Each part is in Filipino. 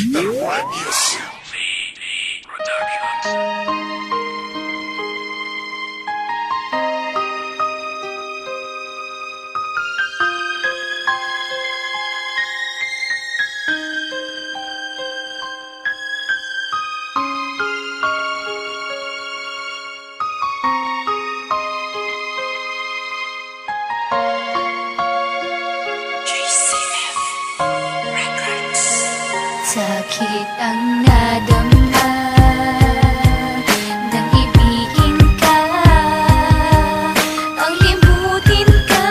Yes. Productions. Sakit ang nadama nang ibigin ka. Ang limutin ka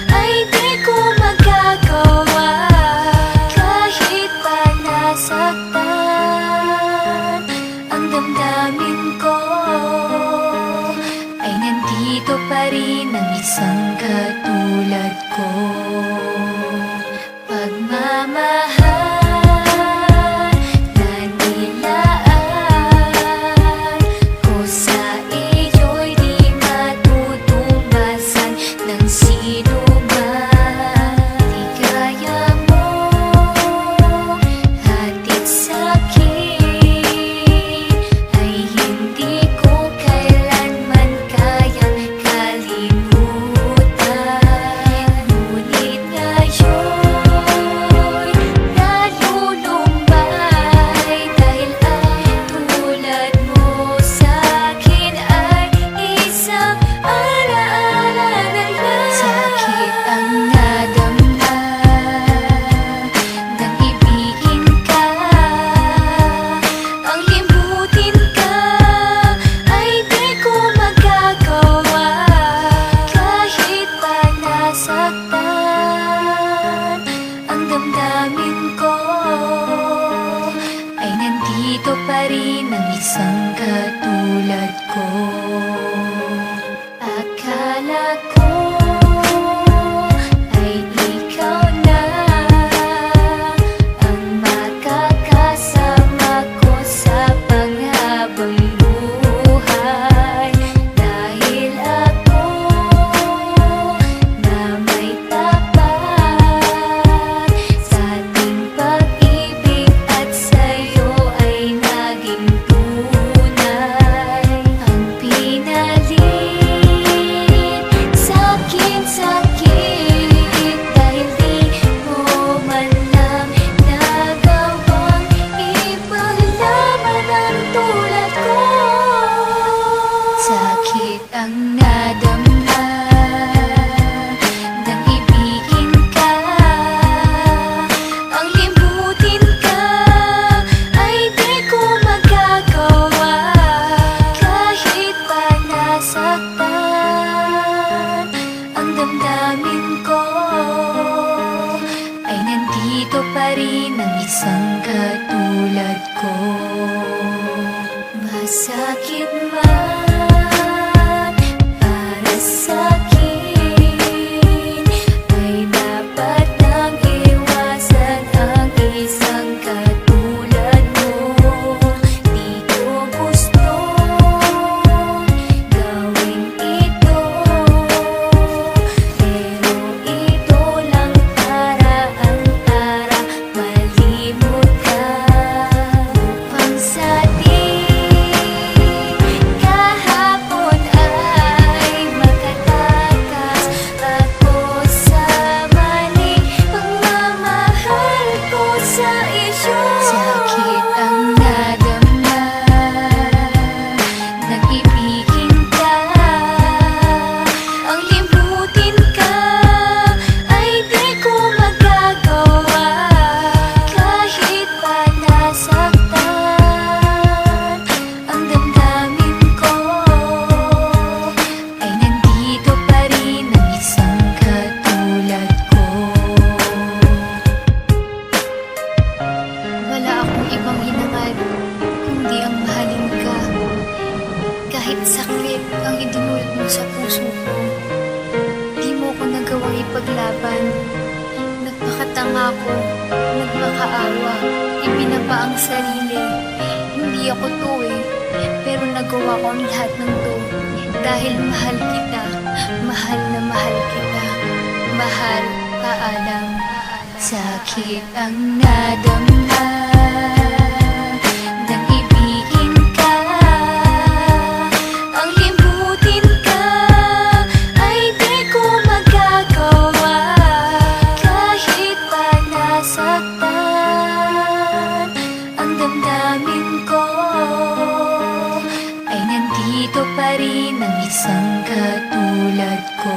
ay di ko magagawa. Kahit pa nasaktan ang damdamin ko, ay nandito pa rin ang isang katulad ko. Pagmamahal dito pa rin ang isang katulad ko. Akala ko ay ikaw na ang makakasama ko sa panghabang buhay. Dahil ako na may tapat sa ating pag-ibig at sa'yo ay naging tunay. Ang pinalit sa'kin sakit dahil di mo man lang nagawang ipaglaban ang tulad ko. Sakit ang nadama nang ibigin ka. Ang limutin ka ay di ko magagawa. Kahit pa nasaktan ang damdamin ko, ay nandito pa rin ang isang katulad ko. Masakit man para sa'kin, ay dapat nang iwasan ang isang katulad mo. Di ko gustong gawin ito, pero ito lang paraan para malimot ka. Upang sa kahapon ay makatakas ako sa mali pagmamahal ko sa iyo. Sakit ang nadama nang ibigin ka. Ang limutin ka ay di ko magagawa. Kahit pa nasaktan ang damdamin ko, ay nandito pa rin ang isang katulad ko. Wala akong ibang hinangad kundi ang mahalin ka. Kahit sakit ang idinulot mo sa puso ko, di mo ko nagawang ipaglaban. Nagpakatanga ko, nagmakaawa, ibinaba ang sarili. Hindi ako to pero nagawa ko ang lahat ng to. Dahil mahal kita, mahal na mahal kita. Mahal, paalam. Sakit ang nadama nandito pa rin ang isang katulad ko.